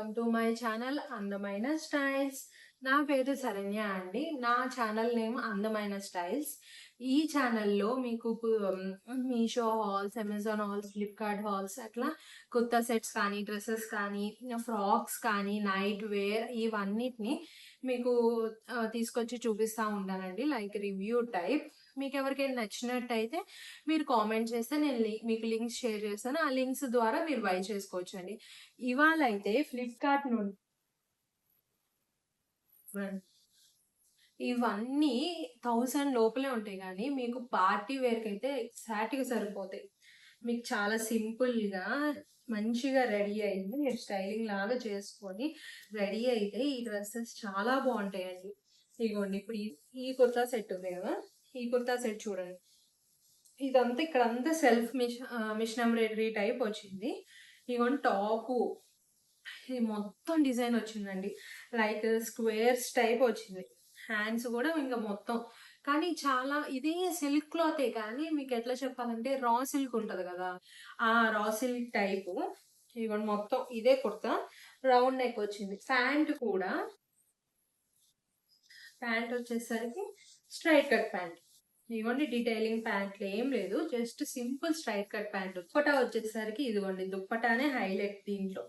Welcome to my channel అందమైన styles. నా పేరు శరణ్య అండి. నా ఛానల్ నేమ్ అందమైన స్టైల్స్. ఈ ఛానల్లో మీకు Meesho halls, Amazon halls, Flipkart halls అట్లా కొత్త సెట్స్ కానీ, డ్రెస్సెస్ కానీ, ఫ్రాక్స్ కానీ, నైట్ వేర్ ఇవన్నిటిని మీకు తీసుకొచ్చి చూపిస్తూ ఉంటానండి. Like review type. మీకు ఎవరికైనా నచ్చినట్టయితే మీరు కామెంట్ చేస్తే నేను మీకు లింక్స్ షేర్ చేస్తాను. ఆ లింక్స్ ద్వారా మీరు బై చేసుకోవచ్చు అండి. ఇవాళ అయితే ఫ్లిప్కార్ట్ నుండి ఇవన్నీ 1000 లోపలే ఉంటాయి, కానీ మీకు పార్టీ వేర్కి అయితే ఎగ్జాక్ట్గా సరిపోతాయి. మీకు చాలా సింపుల్గా మంచిగా రెడీ అయింది, మీరు స్టైలింగ్ లాగా చేసుకొని రెడీ అయితే ఈ డ్రెస్సెస్ చాలా బాగుంటాయండి. ఇదిగోండి, ఇప్పుడు ఈ కుర్తా సెట్ ఉంది కదా, ఈ కుర్తా సెట్ చూడండి. ఇదంతా ఇక్కడ అంతా సెల్ఫ్ మిషన్ ఎంబ్రాయిడరీ టైప్ వచ్చింది. ఇదిగోండి టాపు, ఇది మొత్తం డిజైన్ వచ్చిందండి. లైక్ స్క్వేర్స్ టైప్ వచ్చింది. హ్యాండ్స్ కూడా ఇంకా మొత్తం, కానీ చాలా ఇది సిల్క్ క్లాతే, కానీ మీకు ఎట్లా చెప్పాలంటే రా సిల్క్ ఉంటుంది కదా, ఆ రా సిల్క్ టైపు. ఇదిగోండి మొత్తం ఇదే కుర్తా, రౌండ్ నెక్ వచ్చింది. ప్యాంట్ వచ్చేసరికి స్ట్రైట్ కట్ ప్యాంట్. ఇదిగోండి డీటెయిలింగ్ ప్యాంట్లు ఏం లేదు, just simple straight cut pant. Dupatta వచ్చేసరికి ఇదిగోండి, దుప్పటానే హైలైట్ దీంట్లో.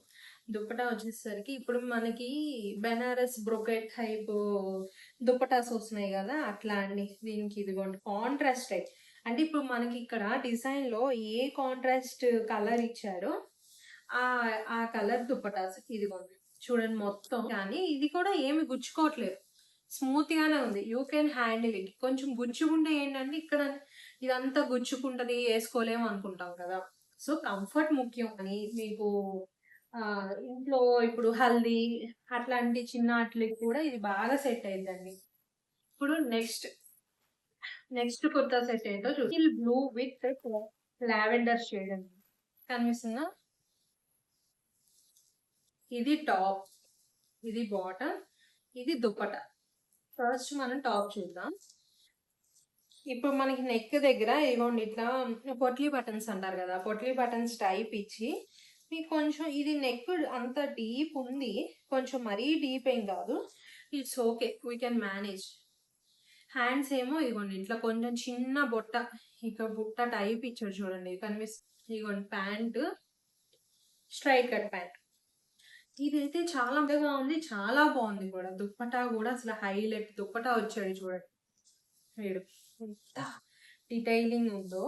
దుప్పటా వచ్చేసరికి ఇప్పుడు మనకి బెనారస్ బ్రొకెట్ టైప్ దుప్పటాస్ వస్తున్నాయి కదా, అట్లా అండి. దీనికి ఇదిగోండి కాంట్రాస్ట్ టైప్. అంటే ఇప్పుడు మనకి ఇక్కడ డిజైన్ లో ఏ కాంట్రాస్ట్ కలర్ ఇచ్చారో ఆ కలర్ దుప్పటాస్ ఇదిగోండి చూడండి మొత్తం. కానీ ఇది కూడా ఏమి గుచ్చుకోవట్లేదు, స్మూత్ గానే ఉంది. You can handle it. కొంచెం గుచ్చుకుంటే ఏంటంటే ఇక్కడ ఇదంతా గుచ్చుకుంటది, వేసుకోలేము అనుకుంటాం కదా. సో కంఫర్ట్ ముఖ్యం అని మీకు ఇంట్లో ఇప్పుడు హల్దీ అట్లాంటి చిన్న వాటికి కూడా ఇది బాగా సెట్ అయిందండి. ఇప్పుడు నెక్స్ట్ కుర్తా సెట్ ఏంటో చూసి బ్లూ విత్ లావెండర్ షేడ్ అండి, కనిపిస్తుందా? ఇది టాప్, ఇది బాటమ్, ఇది దుప్పట. ఫస్ట్ మనం టాప్ చూద్దాం. ఇప్పుడు మనకి నెక్ దగ్గర ఇవ్వండి ఇట్లా పొట్లీ బటన్స్ అంటారు కదా, పొట్లీ బటన్స్ టైప్ ఇచ్చి మీకు కొంచెం ఇది నెక్ అంత డీప్ ఉంది, కొంచెం మరీ డీప్ ఏం కాదు, it's okay, we can manage. Hands ఏమో ఇదిగోండి ఇట్లా కొంచెం చిన్న బొట్ట, ఇక బుట్ట టైప్ ఇచ్చాడు చూడండి, కనిపిస్తుంది. ఇదిగోండి ప్యాంట్ స్ట్రైట్ కట్ ప్యాంట్. ఇదైతే చాలా పెద్దగా ఉంది, చాలా బాగుంది కూడా. దుప్పటా కూడా అసలు హైలైట్ దుప్పటా వచ్చాడు చూడండి, వీడు ఎంత డీటెయిలింగ్ ఉందో.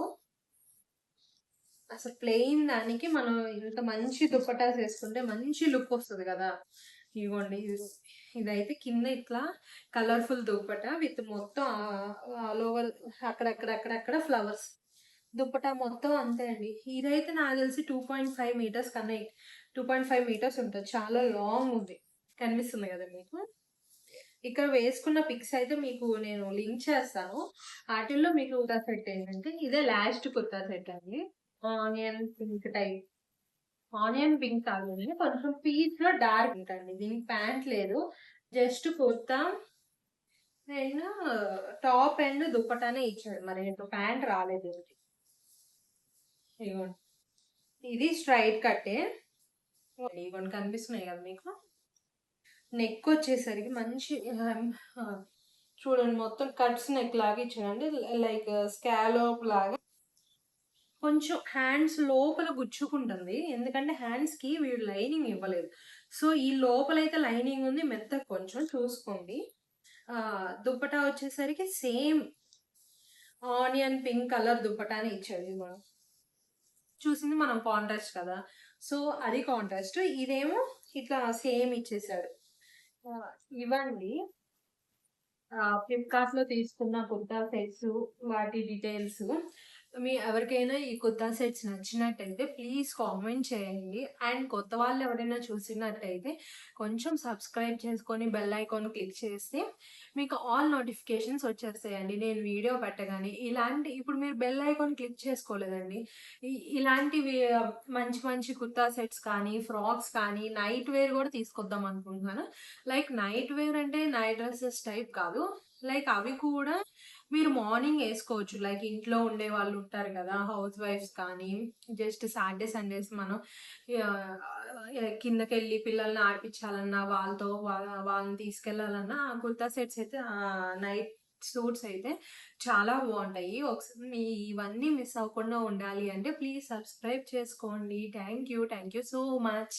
అసలు ప్లెయిన్ దానికి మనం ఇంత మంచి దుప్పటాస్ వేసుకుంటే మంచి లుక్ వస్తుంది కదా. ఇవ్వండి ఇదైతే కింద ఇట్లా కలర్ఫుల్ దుప్పట విత్ మొత్తం ఆల్ ఓవర్ అక్కడక్కడ ఫ్లవర్స్. దుప్పటా మొత్తం అంతే అండి. ఇదైతే నాకు తెలిసి 2.5 మీటర్స్ కన్నా 2.5 మీటర్స్ ఉంటుంది, చాలా లాంగ్ ఉంది. కనిపిస్తుంది కదా మీకు. ఇక్కడ వేసుకున్న పిక్స్ అయితే మీకు నేను లింక్ చేస్తాను. వాటిల్లో మీకు కుర్తా సెట్ ఏంటంటే ఇదే లాస్ట్ కుర్తా సెట్ అండి. Onion pink type, onion pink కాదండి, కొంచెం పీచ్ లో డార్క్ ఉంటుంది. దీనికి ప్యాంట్ లేదు, just kurta and top and దుప్పటానే ఇచ్చాడు, మరి ప్యాంట్ రాలేదు. ఇవ్వండి ఇది స్ట్రైట్ కట్టే, ఇవ్వండి కనిపిస్తున్నాయి కదా మీకు. నెక్ వచ్చేసరికి మంచి చూడండి మొత్తం కట్స్ నెక్ లాగా ఇచ్చాడండి, లైక్ స్కాలోప్ లాగా. కొంచెం హ్యాండ్స్ లోపల గుచ్చుకుంటుంది, ఎందుకంటే హ్యాండ్స్ కి వీడు లైనింగ్ ఇవ్వలేదు. సో ఈ లోపలైతే లైనింగ్ ఉంది, మెత్త కొంచెం చూసుకోండి. దుప్పటా వచ్చేసరికి సేమ్ ఆనియన్ పింక్ కలర్ దుప్పటాని ఇచ్చాడు. మనం చూసింది మనం కాంట్రాస్ట్ కదా, సో అది కాంట్రాస్ట్. ఇదేమో ఇట్లా సేమ్ ఇచ్చేసాడు. ఇవ్వండి ఫ్లిప్కార్ట్ లో తీసుకున్న కుర్తా సెట్స్, వాటి డీటెయిల్స్. మీ ఎవరికైనా ఈ కుర్తా సెట్స్ నచ్చినట్టయితే ప్లీజ్ కామెంట్ చేయండి. అండ్ కొత్త వాళ్ళు ఎవరైనా చూసినట్టయితే కొంచెం సబ్స్క్రైబ్ చేసుకొని బెల్ ఐకాన్ క్లిక్ చేస్తే మీకు ఆల్ నోటిఫికేషన్స్ వచ్చేస్తాయండి నేను వీడియో పెట్టగానే. ఇప్పుడు మీరు బెల్ ఐకాన్ క్లిక్ చేసుకోలేదండి, ఇలాంటివి మంచి మంచి కుర్తా సెట్స్ కానీ, ఫ్రాక్స్ కానీ, నైట్ వేర్ కూడా తీసుకొద్దాం అనుకుంటున్నాను. లైక్ నైట్ వేర్ అంటే నైట్ డ్రెస్సెస్ టైప్ కాదు, లైక్ అవి కూడా మీరు మార్నింగ్ వేసుకోవచ్చు. లైక్ ఇంట్లో ఉండే వాళ్ళు ఉంటారు కదా! హౌస్ వైఫ్స్ కానీ, జస్ట్ సాటర్‌డే, సండేస్ మనం కిందకెళ్ళి పిల్లల్ని ఆడిపించాలన్నా, వాళ్ళని తీసుకెళ్ళాలన్నా ఆ కుర్తా సెట్స్ అయితే నైట్ సూట్స్ అయితే చాలా బావుంటాయి. మీ ఇవన్నీ మిస్ అవ్వకుండా ఉండాలి అంటే ప్లీజ్ సబ్స్క్రైబ్ చేసుకోండి. Thank you. Thank you so much.